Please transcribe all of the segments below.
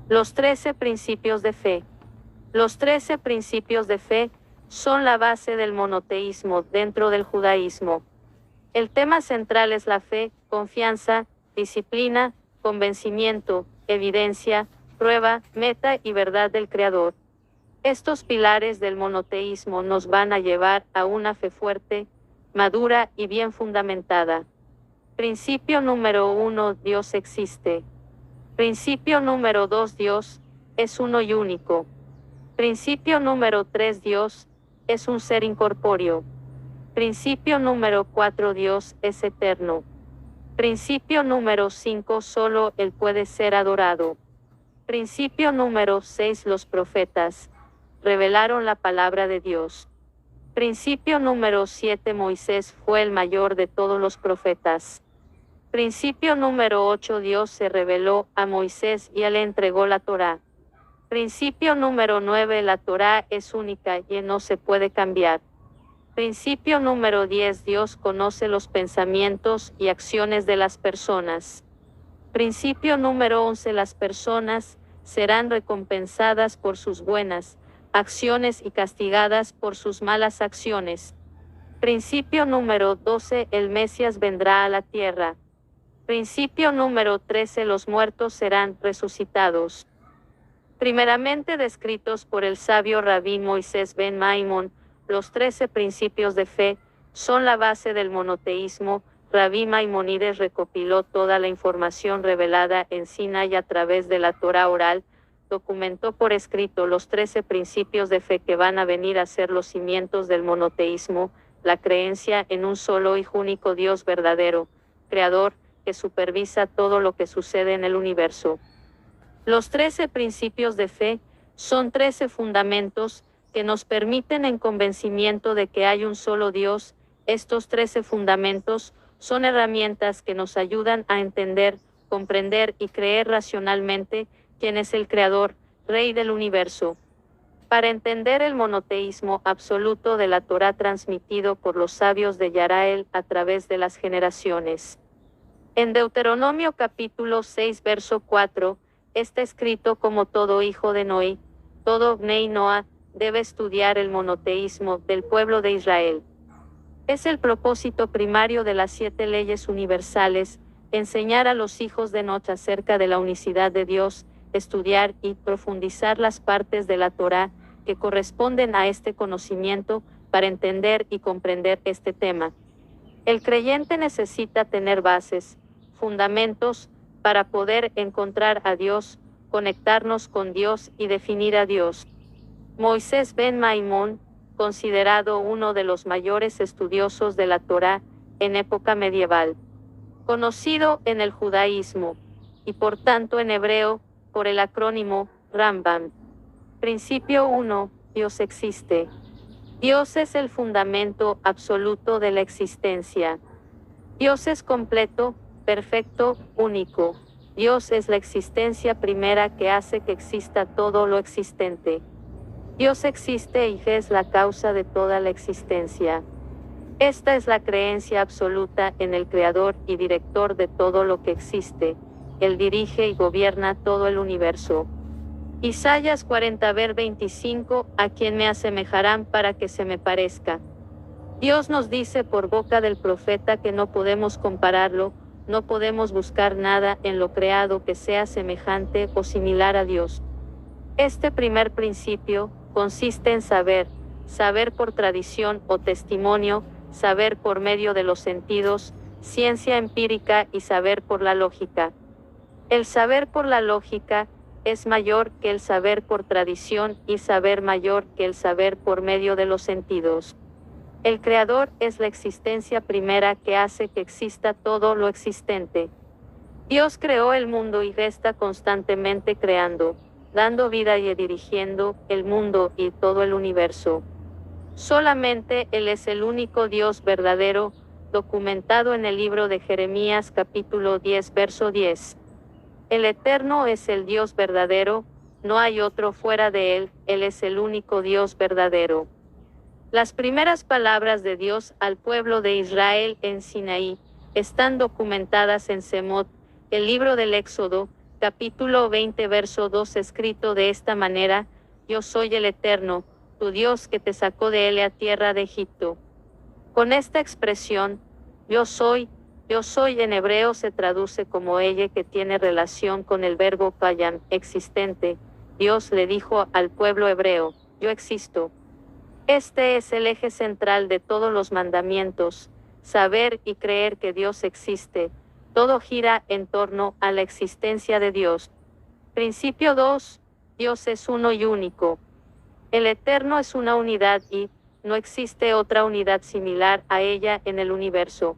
Los 13 principios de fe. Los 13 principios de fe son la base del monoteísmo dentro del judaísmo. El tema central es la fe, confianza, disciplina, convencimiento, evidencia, prueba, meta y verdad del Creador. Estos pilares del monoteísmo nos van a llevar a una fe fuerte, madura y bien fundamentada. Principio número 1, Dios existe. Principio número 2, Dios es uno y único. Principio número 3, Dios es un ser incorpóreo. Principio número 4, Dios es eterno. Principio número 5, solo Él puede ser adorado. Principio número 6, los profetas revelaron la palabra de Dios. Principio número 7, Moisés fue el mayor de todos los profetas. Principio número 8, Dios se reveló a Moisés y él le entregó la Torá. Principio número 9, la Torá es única y no se puede cambiar. Principio número 10, Dios conoce los pensamientos y acciones de las personas. Principio número 11, las personas serán recompensadas por sus buenas acciones y castigadas por sus malas acciones. Principio número 12, el Mesías vendrá a la tierra. Principio número 13, los muertos serán resucitados. Primeramente descritos por el sabio Rabí Moisés ben Maimón, los 13 principios de fe son la base del monoteísmo. Rabí Maimónides recopiló toda la información revelada en Sinai a través de la Torá oral, documentó por escrito los 13 principios de fe que van a venir a ser los cimientos del monoteísmo, la creencia en un solo y único Dios verdadero, creador, que supervisa todo lo que sucede en el universo. Los 13 principios de fe son 13 fundamentos que nos permiten en convencimiento de que hay un solo Dios. Estos 13 fundamentos son herramientas que nos ayudan a entender, comprender y creer racionalmente quién es el Creador, Rey del universo. Para entender el monoteísmo absoluto de la Torá transmitido por los sabios de Yarael a través de las generaciones. En Deuteronomio capítulo 6 verso 4, está escrito: como todo hijo de Noé, todo Bnei Noah, debe estudiar el monoteísmo del pueblo de Israel. Es el propósito primario de las 7 leyes universales, enseñar a los hijos de Noach acerca de la unicidad de Dios, estudiar y profundizar las partes de la Torá que corresponden a este conocimiento para entender y comprender este tema. El creyente necesita tener bases, fundamentos, para poder encontrar a Dios, conectarnos con Dios y definir a Dios. Moisés ben Maimón, considerado uno de los mayores estudiosos de la Torá en época medieval, conocido en el judaísmo, y por tanto en hebreo, por el acrónimo Rambam. Principio 1, Dios existe. Dios es el fundamento absoluto de la existencia. Dios es completo, perfecto, único. Dios es la existencia primera que hace que exista todo lo existente. Dios existe y es la causa de toda la existencia. Esta es la creencia absoluta en el Creador y Director de todo lo que existe. Él dirige y gobierna todo el universo. Isaías 40 ver 25, a quien me asemejarán para que se me parezca. Dios nos dice por boca del profeta que no podemos compararlo, no podemos buscar nada en lo creado que sea semejante o similar a Dios. Este primer principio consiste en saber, saber por tradición o testimonio, saber por medio de los sentidos, ciencia empírica y saber por la lógica. El saber por la lógica es mayor que el saber por tradición y saber mayor que el saber por medio de los sentidos. El Creador es la existencia primera que hace que exista todo lo existente. Dios creó el mundo y está constantemente creando, dando vida y dirigiendo el mundo y todo el universo. Solamente Él es el único Dios verdadero, documentado en el libro de Jeremías capítulo 10 verso 10. El Eterno es el Dios verdadero, no hay otro fuera de Él, Él es el único Dios verdadero. Las primeras palabras de Dios al pueblo de Israel en Sinaí están documentadas en Semot, el libro del Éxodo, capítulo 20 verso 2 escrito de esta manera: Yo soy el Eterno, tu Dios que te sacó de la tierra de Egipto. Con esta expresión, yo soy en hebreo se traduce como ella, que tiene relación con el verbo payam, existente. Dios le dijo al pueblo hebreo: yo existo. Este es el eje central de todos los mandamientos: saber y creer que Dios existe. Todo gira en torno a la existencia de Dios. Principio 2. Dios es uno y único. El Eterno es una unidad y no existe otra unidad similar a ella en el universo.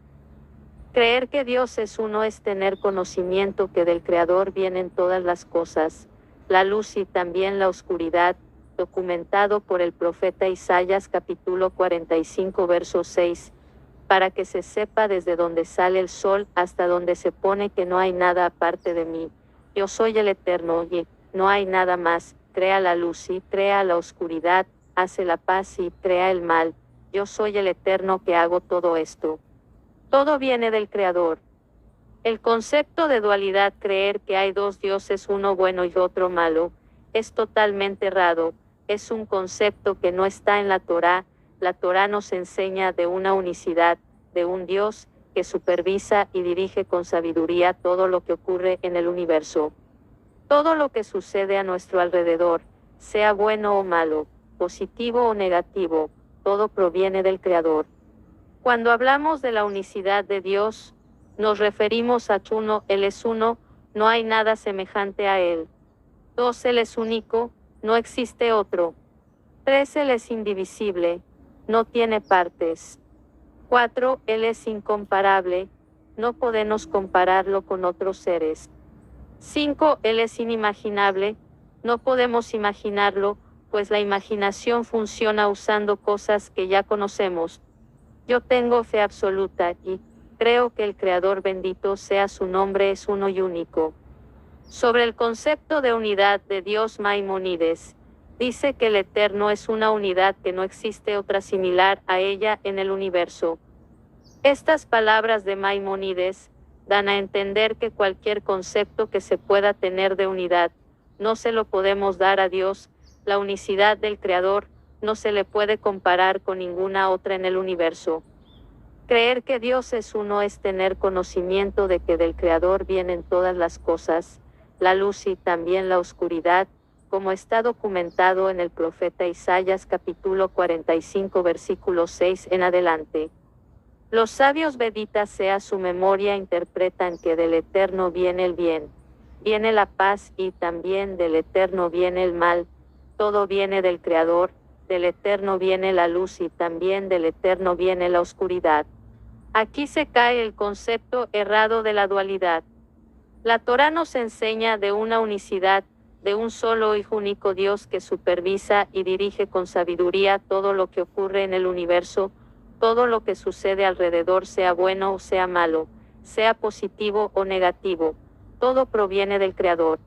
Creer que Dios es uno es tener conocimiento que del Creador vienen todas las cosas, la luz y también la oscuridad, documentado por el profeta Isaías capítulo 45 verso 6, para que se sepa desde donde sale el sol hasta donde se pone que no hay nada aparte de mí. Yo soy el Eterno y no hay nada más. Crea la luz y crea la oscuridad, hace la paz y crea el mal. Yo soy el Eterno que hago todo esto. Todo viene del Creador. El concepto de dualidad, creer que hay dos dioses, uno bueno y otro malo, es totalmente errado. Es un concepto que no está en la Torá. La Torá nos enseña de una unicidad, de un Dios que supervisa y dirige con sabiduría todo lo que ocurre en el universo. Todo lo que sucede a nuestro alrededor, sea bueno o malo, positivo o negativo, todo proviene del Creador. Cuando hablamos de la unicidad de Dios, nos referimos a uno, Él es uno, no hay nada semejante a Él. 2. Él es único, no existe otro. 3. Él es indivisible, no tiene partes. 4. Él es incomparable, no podemos compararlo con otros seres. 5. Él es inimaginable, no podemos imaginarlo, pues la imaginación funciona usando cosas que ya conocemos. Yo tengo fe absoluta y creo que el Creador, bendito sea su nombre, es uno y único. Sobre el concepto de unidad de Dios, Maimónides dice que el Eterno es una unidad que no existe otra similar a ella en el universo. Estas palabras de Maimónides dan a entender que cualquier concepto que se pueda tener de unidad, no se lo podemos dar a Dios. La unicidad del Creador no se le puede comparar con ninguna otra en el universo. Creer que Dios es uno es tener conocimiento de que del Creador vienen todas las cosas, la luz y también la oscuridad, como está documentado en el profeta Isaías capítulo 45 versículo 6 en adelante. Los sabios veditas, sea su memoria, interpretan que del Eterno viene el bien, viene la paz y también del Eterno viene el mal. Todo viene del Creador, del Eterno viene la luz y también del Eterno viene la oscuridad. Aquí se cae el concepto errado de la dualidad. La Torá nos enseña de una unicidad, de un solo y único Dios que supervisa y dirige con sabiduría todo lo que ocurre en el universo. Todo lo que sucede alrededor, sea bueno o sea malo, sea positivo o negativo, todo proviene del Creador.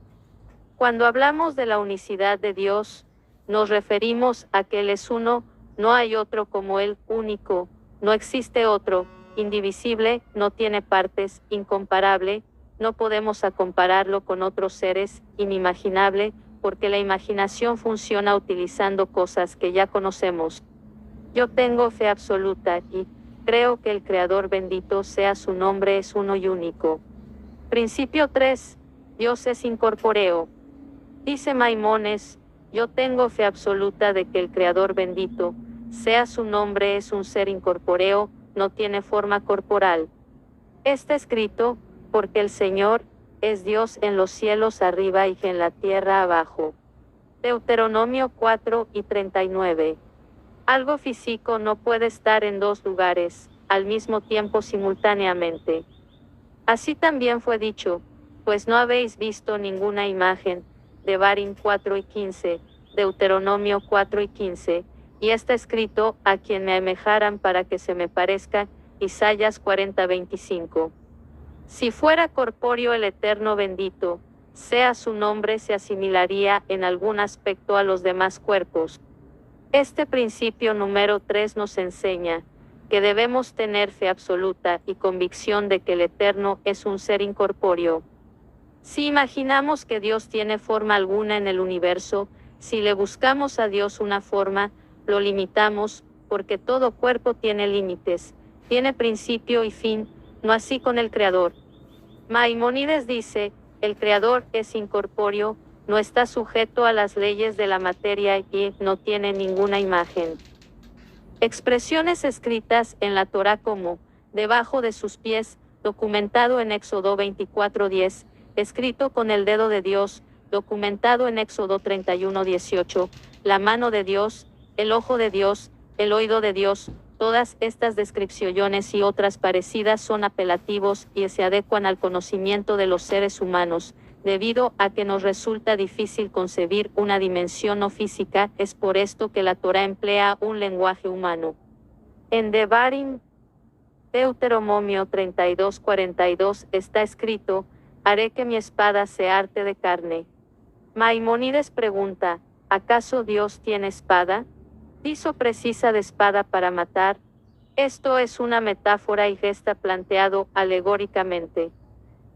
Cuando hablamos de la unicidad de Dios, nos referimos a que Él es uno, no hay otro como Él, único, no existe otro, indivisible, no tiene partes, incomparable, no podemos compararlo con otros seres, inimaginable, porque la imaginación funciona utilizando cosas que ya conocemos. Yo tengo fe absoluta y creo que el Creador, bendito sea su nombre, es uno y único. Principio 3. Dios es incorpóreo. Dice Maimónides: yo tengo fe absoluta de que el Creador, bendito sea su nombre, es un ser incorpóreo, no tiene forma corporal. Está escrito: porque el Señor es Dios en los cielos arriba y en la tierra abajo. Deuteronomio 4:39. Algo físico no puede estar en dos lugares, al mismo tiempo simultáneamente. Así también fue dicho: pues no habéis visto ninguna imagen, Devarim 4:15, Deuteronomio 4:15, y está escrito: a quien me asemejaran para que se me parezca, Isaías 40:25. Si fuera corpóreo el Eterno, bendito sea su nombre, se asimilaría en algún aspecto a los demás cuerpos. Este principio número 3 nos enseña que debemos tener fe absoluta y convicción de que el Eterno es un ser incorpóreo. Si imaginamos que Dios tiene forma alguna en el universo, si le buscamos a Dios una forma, lo limitamos, porque todo cuerpo tiene límites, tiene principio y fin, no así con el Creador. Maimónides dice, el Creador es incorpóreo, no está sujeto a las leyes de la materia y no tiene ninguna imagen. Expresiones escritas en la Torá como, debajo de sus pies, documentado en Éxodo 24:10, escrito con el dedo de Dios, documentado en Éxodo 31:18, la mano de Dios, el ojo de Dios, el oído de Dios. Todas estas descripciones y otras parecidas son apelativos y se adecuan al conocimiento de los seres humanos, debido a que nos resulta difícil concebir una dimensión no física. Es por esto que la Torá emplea un lenguaje humano. En Devarim, Deuteronomio 32:42 está escrito, haré que mi espada se arte de carne. Maimónides pregunta, ¿acaso Dios tiene espada? ¿Dice precisa de espada para matar? Esto es una metáfora y gesta planteado alegóricamente.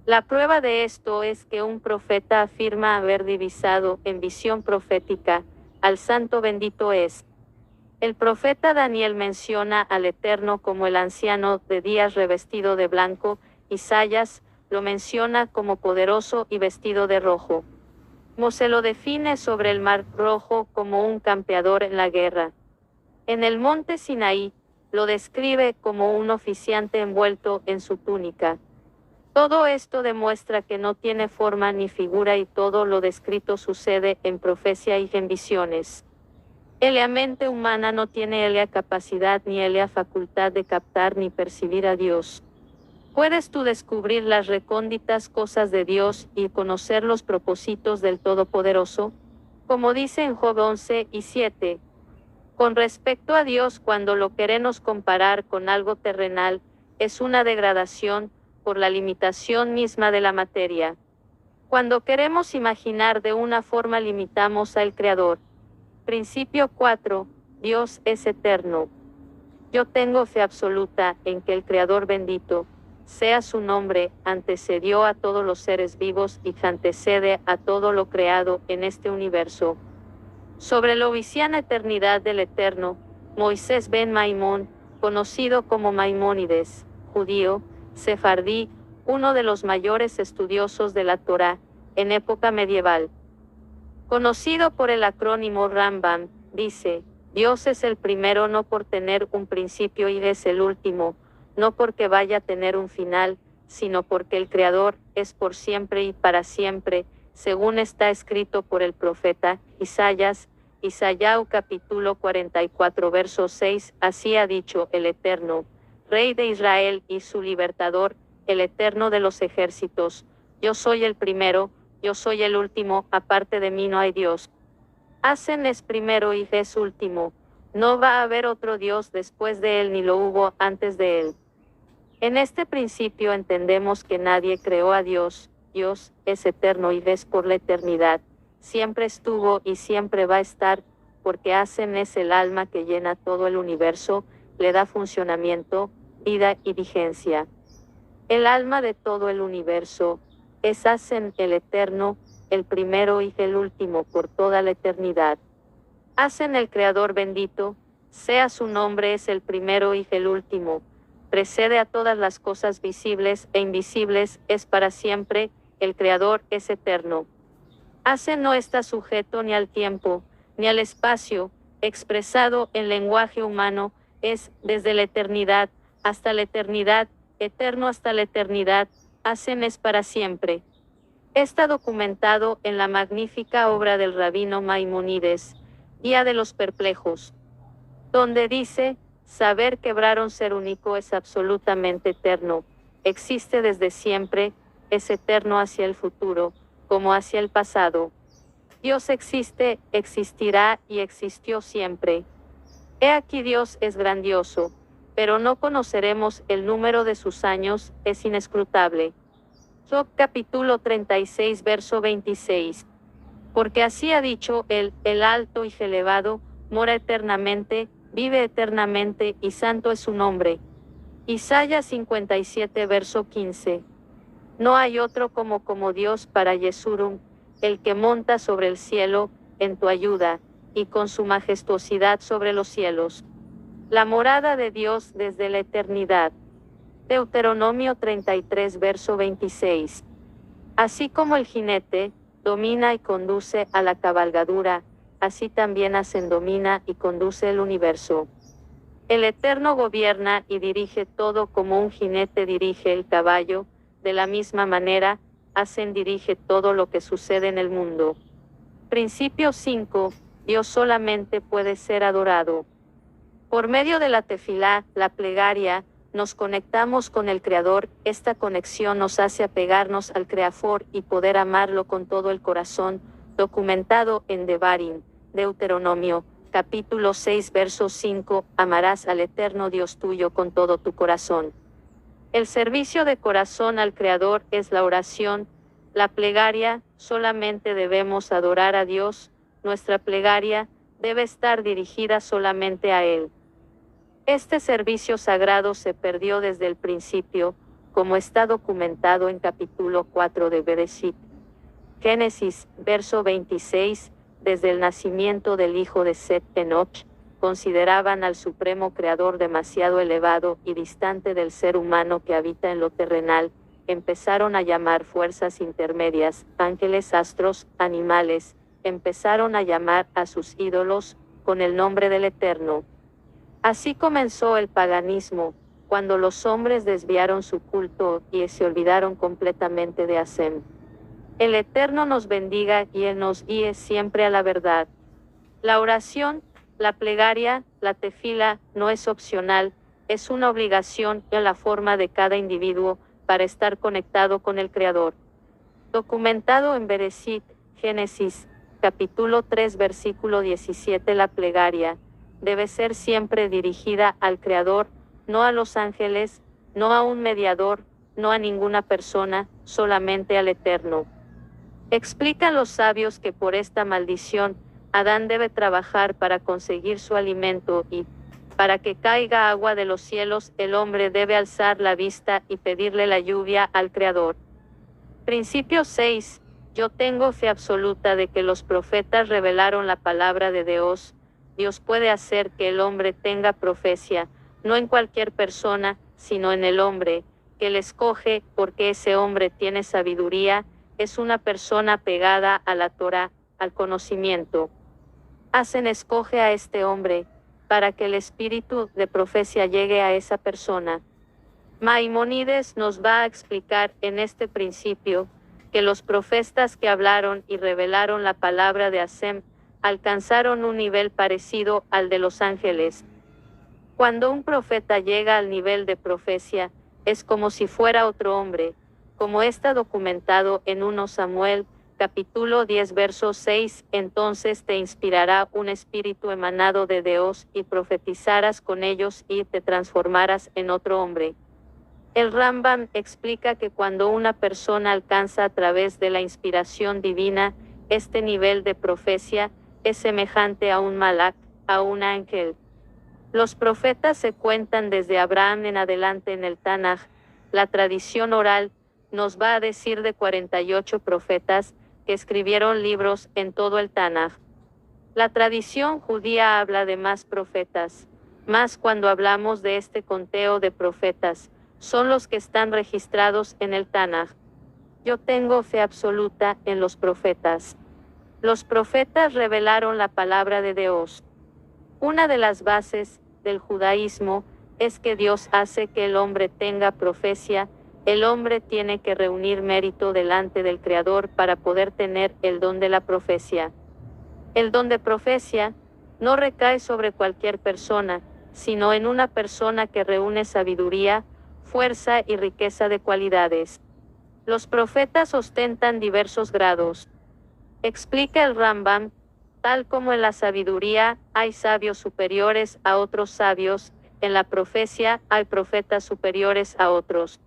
La prueba de esto es que un profeta afirma haber divisado en visión profética al Santo bendito es. El profeta Daniel menciona al Eterno como el anciano de días revestido de blanco, Isaías lo menciona como poderoso y vestido de rojo. Mosé lo define sobre el mar Rojo como un campeador en la guerra. En el monte Sinaí, lo describe como un oficiante envuelto en su túnica. Todo esto demuestra que no tiene forma ni figura y todo lo descrito sucede en profecía y en visiones. La mente humana no tiene la capacidad ni la facultad de captar ni percibir a Dios. ¿Puedes tú descubrir las recónditas cosas de Dios y conocer los propósitos del Todopoderoso? Como dice en Job 11:7. Con respecto a Dios, cuando lo queremos comparar con algo terrenal, es una degradación, por la limitación misma de la materia. Cuando queremos imaginar de una forma limitamos al Creador. Principio 4. Dios es eterno. Yo tengo fe absoluta en que el Creador bendito, sea su nombre, antecedió a todos los seres vivos y antecede a todo lo creado en este universo. Sobre la ovisiana eternidad del Eterno, Moisés ben Maimón, conocido como Maimónides, judío, sefardí, uno de los mayores estudiosos de la Torá, en época medieval. Conocido por el acrónimo Rambam, dice, Dios es el primero no por tener un principio y es el último, no porque vaya a tener un final, sino porque el Creador es por siempre y para siempre, según está escrito por el profeta Isaías, Isaías capítulo 44 verso 6, así ha dicho el Eterno, Rey de Israel y su libertador, el Eterno de los ejércitos, yo soy el primero, yo soy el último, aparte de mí no hay Dios. Hacen es primero y es último, no va a haber otro Dios después de él ni lo hubo antes de él. En este principio entendemos que nadie creó a Dios, Dios es eterno y es por la eternidad, siempre estuvo y siempre va a estar, porque Hacen es el alma que llena todo el universo, le da funcionamiento, vida y vigencia. El alma de todo el universo, es Hacen el eterno, el primero y el último por toda la eternidad. Hacen el Creador bendito, sea su nombre es el primero y el último, precede a todas las cosas visibles e invisibles, es para siempre, el Creador es eterno. Hacen no está sujeto ni al tiempo, ni al espacio, expresado en lenguaje humano, es, desde la eternidad, hasta la eternidad, eterno hasta la eternidad, Hacen es para siempre. Está documentado en la magnífica obra del rabino Maimónides, Guía de los Perplejos, donde dice, saber quebraron ser único es absolutamente eterno, existe desde siempre, es eterno hacia el futuro, como hacia el pasado. Dios existe, existirá y existió siempre. He aquí Dios es grandioso, pero no conoceremos el número de sus años, es inescrutable. Job capítulo 36 verso 26. Porque así ha dicho el alto y elevado, mora eternamente, vive eternamente y santo es su nombre. Isaías 57 verso 15. No hay otro como Dios para Yesurum, el que monta sobre el cielo, en tu ayuda, y con su majestuosidad sobre los cielos. La morada de Dios desde la eternidad. Deuteronomio 33 verso 26. Así como el jinete domina y conduce a la cabalgadura, así también Hasem domina y conduce el universo. El Eterno gobierna y dirige todo como un jinete dirige el caballo, de la misma manera, Hasem dirige todo lo que sucede en el mundo. Principio 5. Dios solamente puede ser adorado. Por medio de la tefilá, la plegaria, nos conectamos con el Creador. Esta conexión nos hace apegarnos al Creador y poder amarlo con todo el corazón, documentado en Devarim, Deuteronomio, capítulo 6 verso 5, amarás al eterno Dios tuyo con todo tu corazón. El servicio de corazón al Creador es la oración, la plegaria. Solamente debemos adorar a Dios, nuestra plegaria debe estar dirigida solamente a Él. Este servicio sagrado se perdió desde el principio, como está documentado en capítulo 4 de Bereshit. Génesis, verso 26, desde el nacimiento del hijo de Set Enoch, consideraban al Supremo Creador demasiado elevado y distante del ser humano que habita en lo terrenal, empezaron a llamar fuerzas intermedias, ángeles, astros, animales, empezaron a llamar a sus ídolos, con el nombre del Eterno. Así comenzó el paganismo, cuando los hombres desviaron su culto y se olvidaron completamente de Hasem. El Eterno nos bendiga y Él nos guíe siempre a la verdad. La oración, la plegaria, la tefila, no es opcional, es una obligación en la forma de cada individuo para estar conectado con el Creador. Documentado en Bereshit, Génesis, capítulo 3 versículo 17. La plegaria debe ser siempre dirigida al Creador, no a los ángeles, no a un mediador, no a ninguna persona, solamente al Eterno. Explican los sabios que por esta maldición, Adán debe trabajar para conseguir su alimento y, para que caiga agua de los cielos, el hombre debe alzar la vista y pedirle la lluvia al Creador. Principio 6. Yo tengo fe absoluta de que los profetas revelaron la palabra de Dios. Dios puede hacer que el hombre tenga profecía, no en cualquier persona, sino en el hombre, que le escoge, porque ese hombre tiene sabiduría, es una persona pegada a la Torá, al conocimiento. Hasem escoge a este hombre, para que el espíritu de profecía llegue a esa persona. Maimónides nos va a explicar en este principio, que los profetas que hablaron y revelaron la palabra de Hasem, alcanzaron un nivel parecido al de los ángeles. Cuando un profeta llega al nivel de profecía, es como si fuera otro hombre, como está documentado en 1 Samuel, capítulo 10 verso 6, entonces te inspirará un espíritu emanado de Dios y profetizarás con ellos y te transformarás en otro hombre. El Rambam explica que cuando una persona alcanza a través de la inspiración divina, este nivel de profecía, es semejante a un malak, a un ángel. Los profetas se cuentan desde Abraham en adelante en el Tanaj. La tradición oral nos va a decir de 48 profetas que escribieron libros en todo el Tanaj. La tradición judía habla de más profetas, más cuando hablamos de este conteo de profetas, son los que están registrados en el Tanaj. Yo tengo fe absoluta en los profetas. Los profetas revelaron la palabra de Dios. Una de las bases del judaísmo es que Dios hace que el hombre tenga profecía. El hombre tiene que reunir mérito delante del Creador para poder tener el don de la profecía. El don de profecía no recae sobre cualquier persona, sino en una persona que reúne sabiduría, fuerza y riqueza de cualidades. Los profetas ostentan diversos grados. Explica el Rambam, tal como en la sabiduría hay sabios superiores a otros sabios, en la profecía hay profetas superiores a otros.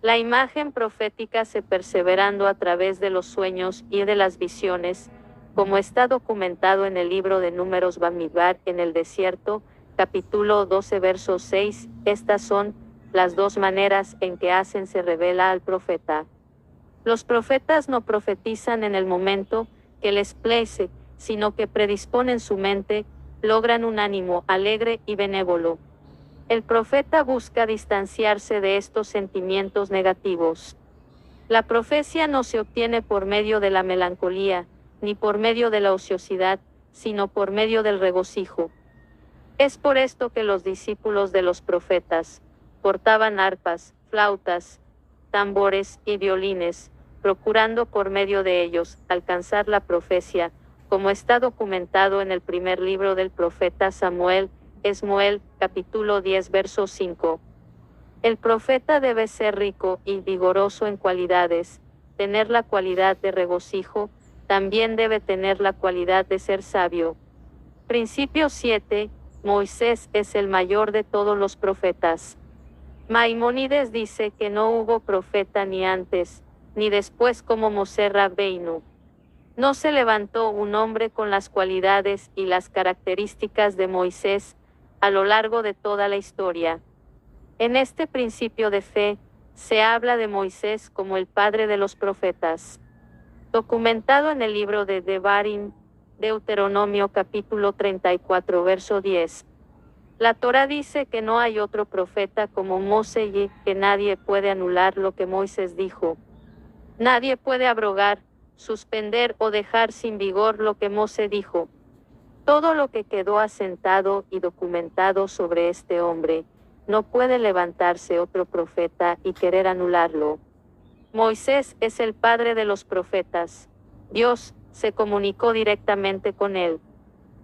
La imagen profética se perseverando a través de los sueños y de las visiones, como está documentado en el libro de Números Bamidbar en el desierto, capítulo 12 verso 6, estas son las dos maneras en que hacen se revela al profeta. Los profetas no profetizan en el momento que les place, sino que predisponen su mente, logran un ánimo alegre y benévolo. El profeta busca distanciarse de estos sentimientos negativos. La profecía no se obtiene por medio de la melancolía, ni por medio de la ociosidad, sino por medio del regocijo. Es por esto que los discípulos de los profetas portaban arpas, flautas, tambores y violines, procurando por medio de ellos alcanzar la profecía, como está documentado en el primer libro del profeta Samuel, Esmoel, capítulo 10, verso 5. El profeta debe ser rico y vigoroso en cualidades, tener la cualidad de regocijo, también debe tener la cualidad de ser sabio. Principio 7. Moisés es el mayor de todos los profetas. Maimónides dice que no hubo profeta ni antes, ni después como Mosé Rabbeinu. No se levantó un hombre con las cualidades y las características de Moisés a lo largo de toda la historia. En este principio de fe, se habla de Moisés como el padre de los profetas. Documentado en el libro de Devarim, Deuteronomio capítulo 34 verso 10. La Torá dice que no hay otro profeta como Mosé y que nadie puede anular lo que Moisés dijo. Nadie puede abrogar, suspender o dejar sin vigor lo que Mosé dijo. Todo lo que quedó asentado y documentado sobre este hombre, no puede levantarse otro profeta y querer anularlo. Moisés es el padre de los profetas. Dios se comunicó directamente con él.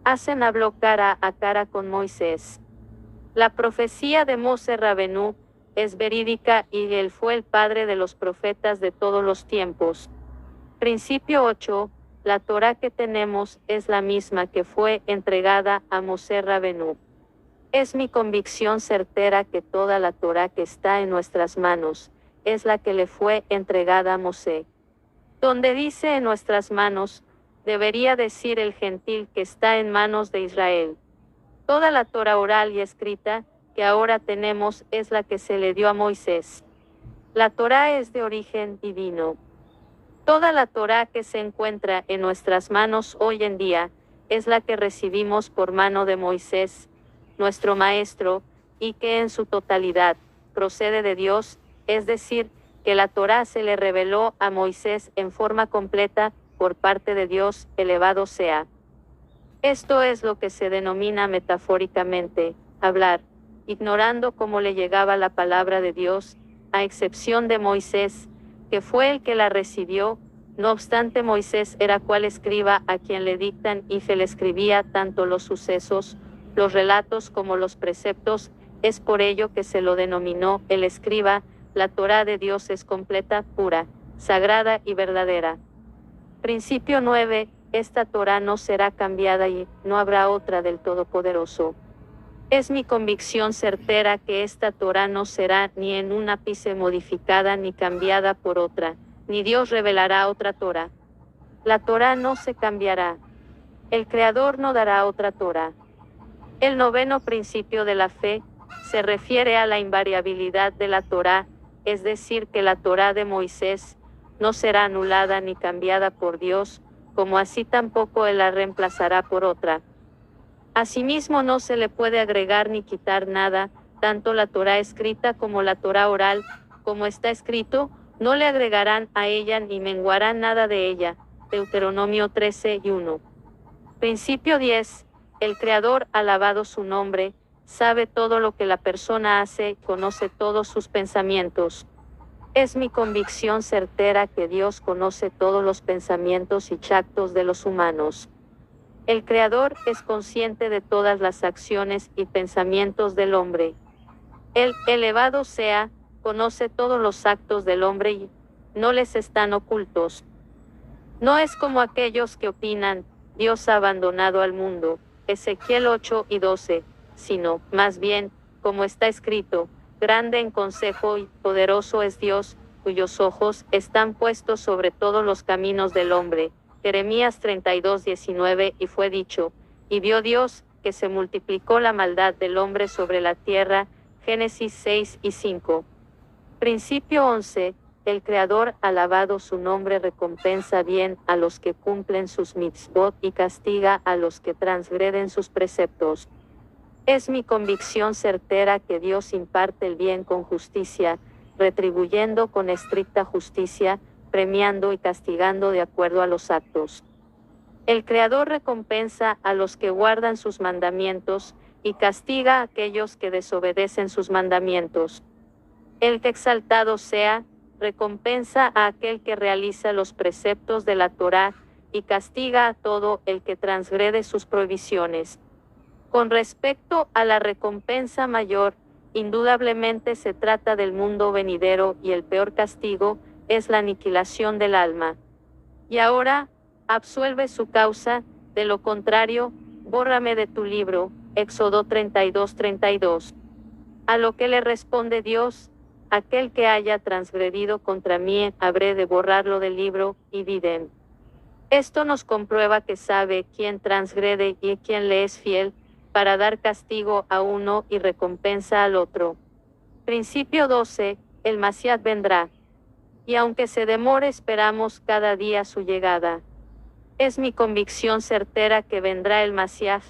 Hacen habló cara a cara con Moisés. La profecía de Mosé Rabbenú es verídica y él fue el padre de los profetas de todos los tiempos. Principio 8. La Torá que tenemos es la misma que fue entregada a Mosé Rabbenú. Es mi convicción certera que toda la Torá que está en nuestras manos es la que le fue entregada a Mosé. Donde dice en nuestras manos, debería decir el gentil que está en manos de Israel. Toda la Torá oral y escrita que ahora tenemos es la que se le dio a Moisés. La Torá es de origen divino. Toda la Torá que se encuentra en nuestras manos hoy en día es la que recibimos por mano de Moisés, nuestro maestro, y que en su totalidad procede de Dios, es decir, que la Torá se le reveló a Moisés en forma completa por parte de Dios, elevado sea. Esto es lo que se denomina metafóricamente hablar, ignorando cómo le llegaba la palabra de Dios, a excepción de Moisés, que fue el que la recibió. No obstante, Moisés era cual escriba a quien le dictan y se le escribía tanto los sucesos, los relatos como los preceptos. Es por ello que se lo denominó el escriba. La Torá de Dios es completa, pura, sagrada y verdadera. Principio 9. Esta Torá no será cambiada y no habrá otra del Todopoderoso. Es mi convicción certera que esta Torá no será ni en un ápice modificada ni cambiada por otra, ni Dios revelará otra Torá. La Torá no se cambiará. El Creador no dará otra Torá. El noveno principio de la fe se refiere a la invariabilidad de la Torá, es decir, que la Torá de Moisés no será anulada ni cambiada por Dios, como así tampoco Él la reemplazará por otra. Asimismo no se le puede agregar ni quitar nada, tanto la Torá escrita como la Torá oral, como está escrito, no le agregarán a ella ni menguarán nada de ella. Deuteronomio 13:1. Principio 10. El Creador, alabado su nombre, sabe todo lo que la persona hace, conoce todos sus pensamientos. Es mi convicción certera que Dios conoce todos los pensamientos y actos de los humanos. El Creador es consciente de todas las acciones y pensamientos del hombre. Él, elevado sea, conoce todos los actos del hombre y no les están ocultos. No es como aquellos que opinan, Dios ha abandonado al mundo, Ezequiel 8:12, sino, más bien, como está escrito, grande en consejo y poderoso es Dios, cuyos ojos están puestos sobre todos los caminos del hombre. Jeremías 32:19. Y fue dicho, y vio Dios, que se multiplicó la maldad del hombre sobre la tierra, Génesis 6 y 5. Principio 11. El Creador, alabado su nombre, recompensa bien a los que cumplen sus mitzvot y castiga a los que transgreden sus preceptos. Es mi convicción certera que Dios imparte el bien con justicia, retribuyendo con estricta justicia, premiando y castigando de acuerdo a los actos. El Creador recompensa a los que guardan sus mandamientos, y castiga a aquellos que desobedecen sus mandamientos. El que exaltado sea, recompensa a aquel que realiza los preceptos de la Torá, y castiga a todo el que transgrede sus prohibiciones. Con respecto a la recompensa mayor, indudablemente se trata del mundo venidero y el peor castigo es la aniquilación del alma. Y ahora, absuelve su causa, de lo contrario, bórrame de tu libro. Éxodo 32:32. A lo que le responde Dios: aquel que haya transgredido contra mí, habré de borrarlo del libro, y Videm. Esto nos comprueba que sabe quién transgrede y quién le es fiel, para dar castigo a uno y recompensa al otro. Principio 12. El Mashiach vendrá. Y aunque se demore, esperamos cada día su llegada. Es mi convicción certera que vendrá el Mashiach,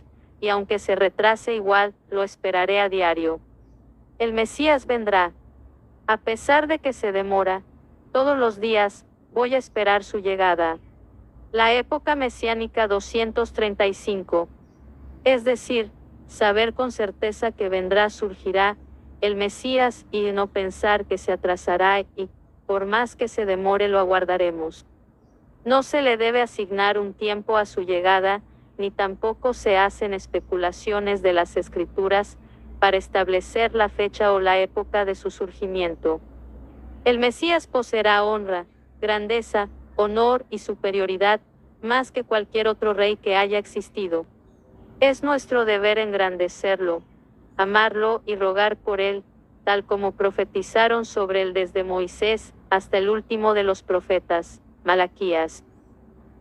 y aunque se retrase igual, lo esperaré a diario. El Mesías vendrá. A pesar de que se demora, todos los días, voy a esperar su llegada. La época mesiánica 235. Es decir, saber con certeza que vendrá, surgirá el Mesías, y no pensar que se atrasará, y, por más que se demore, lo aguardaremos. No se le debe asignar un tiempo a su llegada, ni tampoco se hacen especulaciones de las Escrituras para establecer la fecha o la época de su surgimiento. El Mesías poseerá honra, grandeza, honor y superioridad, más que cualquier otro rey que haya existido. Es nuestro deber engrandecerlo, amarlo y rogar por él, tal como profetizaron sobre él desde Moisés hasta el último de los profetas, Malaquías.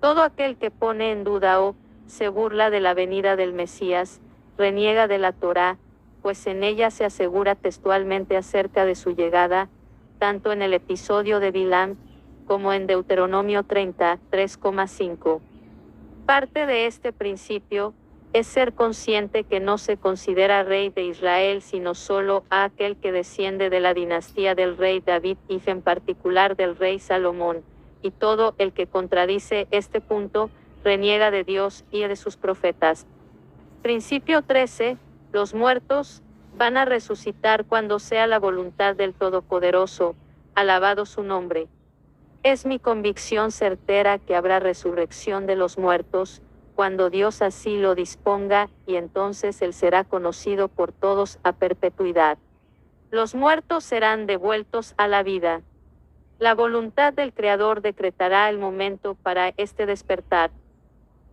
Todo aquel que pone en duda o se burla de la venida del Mesías, reniega de la Torá, pues en ella se asegura textualmente acerca de su llegada, tanto en el episodio de Bilam, como en Deuteronomio 30, 3,5. Parte de este principio es ser consciente que no se considera rey de Israel sino solo a aquel que desciende de la dinastía del rey David y en particular del rey Salomón, y todo el que contradice este punto, reniega de Dios y de sus profetas. Principio 13. Los muertos van a resucitar cuando sea la voluntad del Todopoderoso, alabado su nombre. Es mi convicción certera que habrá resurrección de los muertos, cuando Dios así lo disponga, y entonces Él será conocido por todos a perpetuidad. Los muertos serán devueltos a la vida. La voluntad del Creador decretará el momento para este despertar.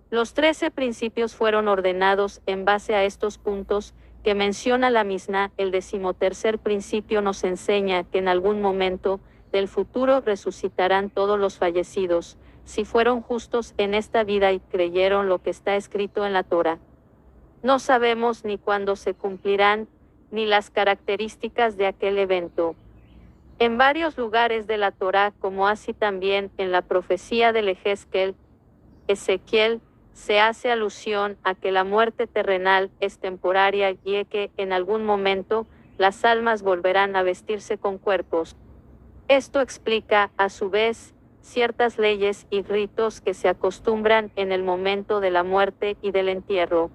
Los 13 principios fueron ordenados en base a estos puntos que menciona la Misná. El 13º principio nos enseña que en algún momento del futuro resucitarán todos los fallecidos, si fueron justos en esta vida y creyeron lo que está escrito en la Torá. No sabemos ni cuándo se cumplirán, ni las características de aquel evento. En varios lugares de la Torá, como así también en la profecía del Ezequiel, se hace alusión a que la muerte terrenal es temporaria y que en algún momento las almas volverán a vestirse con cuerpos. Esto explica, a su vez, ciertas leyes y ritos que se acostumbran en el momento de la muerte y del entierro.